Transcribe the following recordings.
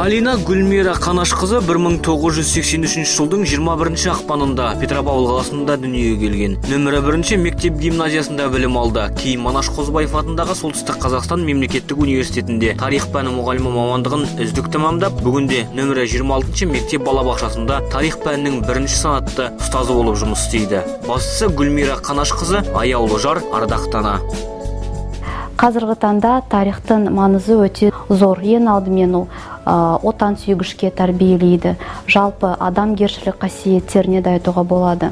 Галина Гүлмира Канашқызы 1983 жылдың 21 ақпанында Петропавл қаласында дүниеге келген. Нөмірі 1 мектеп гимназиясында білім алды. Кейін Манаш Қозыбаев атындағы Солтүстік Қазақстан мемлекеттік университетінде тарих пәні мұғалімі мамандығын үздік тәмамдап, бүгінде нөмірі 26 мектеп балабақшасында тарих пәнінің 1 санатты ұстазы болып жұмыс істейді. Бастысы Гүлмира Канашқызы аяулы жар, ардақты ана. Қазіргі таңда тарихтың маңызы өте зор. Ең алдымен ол отан сүйгішке тәрбиелейді. Жалпы адамгершілік қасиеттеріне де айтуға болады.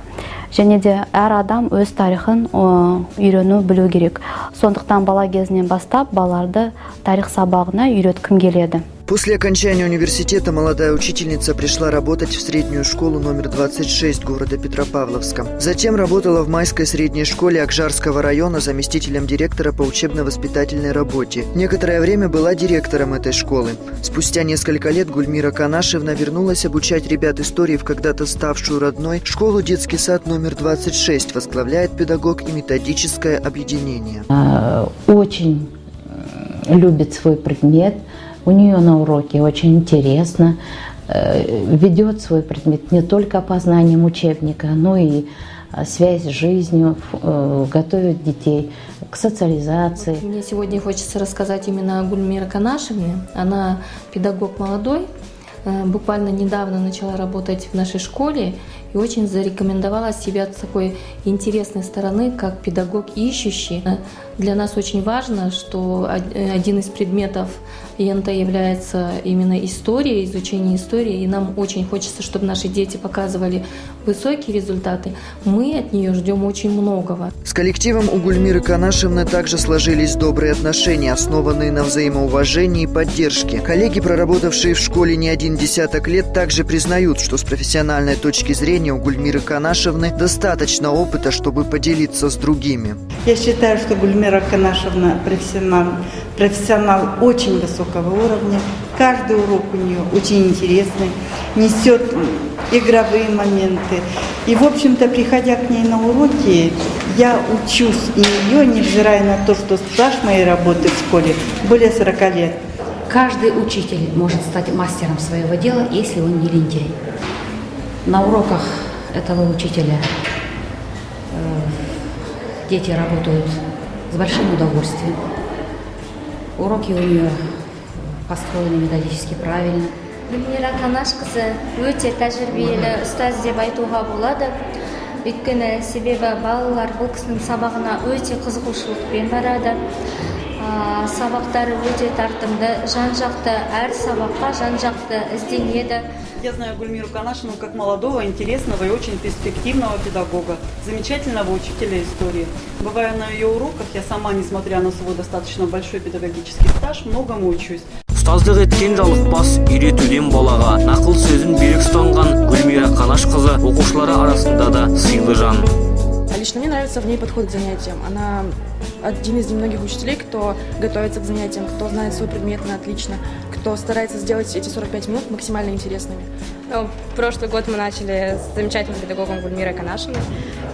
Және де әр адам өз тарихын үйрену білу керек. Сондықтан бала кезінен бастап балаларды тарих сабағына үйреткім келеді. После окончания университета молодая учительница пришла работать в среднюю школу номер 26 города Петропавловска. Затем работала в Майской средней школе Акжарского района заместителем директора по учебно-воспитательной работе. Некоторое время была директором этой школы. Спустя несколько лет Гульмира Канашевна вернулась обучать ребят истории в когда-то ставшую родной школу детский сад номер 26, возглавляет педагог и методическое объединение. Очень любит свой предмет. У нее на уроке очень интересно, ведет свой предмет не только по знаниям учебника, но и связь с жизнью, готовит детей к социализации. Мне сегодня хочется рассказать именно о Гульмире Канашевне. Она педагог молодой, буквально недавно начала работать в нашей школе и очень зарекомендовала себя с такой интересной стороны, как педагог ищущий. Для нас очень важно, что один из предметов ИНТ является именно история, изучение истории, и нам очень хочется, чтобы наши дети показывали высокие результаты. Мы от нее ждем очень многого. С коллективом у Гульмиры Канашевны также сложились добрые отношения, основанные на взаимоуважении и поддержке. Коллеги, проработавшие в школе не один десяток лет, также признают, что с профессиональной точки зрения у Гульмиры Канашевны достаточно опыта, чтобы поделиться с другими. Я считаю, что Гульмира Канашевна профессионал очень высокого уровня. Каждый урок у нее очень интересный, несет игровые моменты. И, в общем-то, приходя к ней на уроки, я учусь и ее, невзирая на то, что стаж моей работы в школе более 40 лет. Каждый учитель может стать мастером своего дела, если он не лентяй. На уроках этого учителя дети работают с большим удовольствием. Уроки у нее построены методически правильно. Гүлмира Канашқызы өте тәжірибелі ұстаз деп айтуға болады. Өйткені себебі балалар бұл кісінің сабағына өте қызығушылықпен барады. Сабақтары өте тартымды, жан-жақты, әр сабаққа жан-жақты ізденеді. Я знаю Гульмиру Канашевну как молодого, интересного и очень перспективного педагога, замечательного учителя истории. Бывая на ее уроках, я сама, несмотря на свой достаточно большой педагогический стаж, многому учусь. Ұстаздық еткен жалықпас, үйретуден балаға нақыл сөзін берік ұстанған Гүлмира Канашқызы оқушылары арасында да сыйлы жан. Лично мне нравится в ней подход к занятиям. Она один из немногих учителей, кто готовится к занятиям, кто знает свой предмет на отлично, кто старается сделать эти 45 минут максимально интересными. Прошлый год мы начали с замечательным педагогом Гульмирой Канашевной,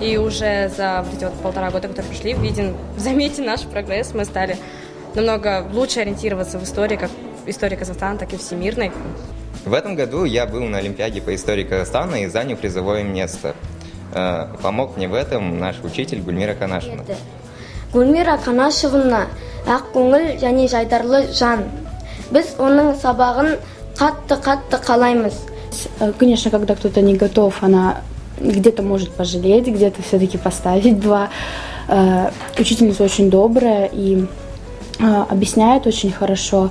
и уже за вот эти вот 1,5 года, которые прошли, заметен наш прогресс. Мы стали намного лучше ориентироваться в истории, как истории Казахстана, так и всемирной. В этом году я был на Олимпиаде по истории Казахстана и занял призовое место. Помог мне в этом наш учитель Гульмира Канашевна. Гүлмира Канашевна ақ көңіл және жайдарлы жан. Біз оның сабағын қатты қалаймыз. Конечно, когда кто-то не готов, она где-то может пожалеть, где-то все-таки поставить 2. Учительница очень добрая и объясняет очень хорошо.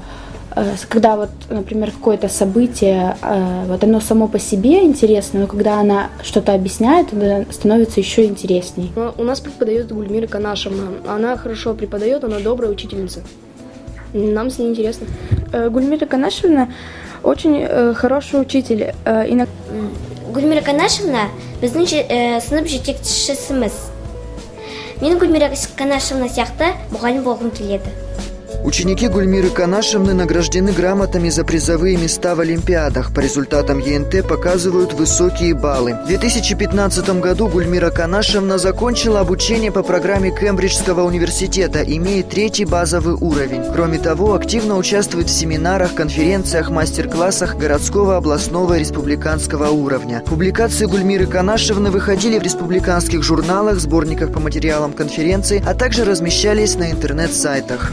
Когда вот, например, какое-то событие, вот оно само по себе интересно, но когда она что-то объясняет, это становится еще интересней. У нас преподает Гульмира Канашевна. Она хорошо преподает, она добрая учительница. Нам с ней интересно. Гульмира Канашевна очень хороший учитель. Гүлмира Канашевна біздің сынып жетекшісіміз. Мен Гүлмира Канашевна сияқты мұғалім болғым келеді. Ученики Гульмиры Канашевны награждены грамотами за призовые места в Олимпиадах. По результатам ЕНТ показывают высокие баллы. В 2015 году Гульмира Канашевна закончила обучение по программе Кембриджского университета, имеет 3-й базовый уровень. Кроме того, активно участвует в семинарах, конференциях, мастер-классах городского, областного и республиканского уровня. Публикации Гульмиры Канашевны выходили в республиканских журналах, сборниках по материалам конференции, а также размещались на интернет-сайтах.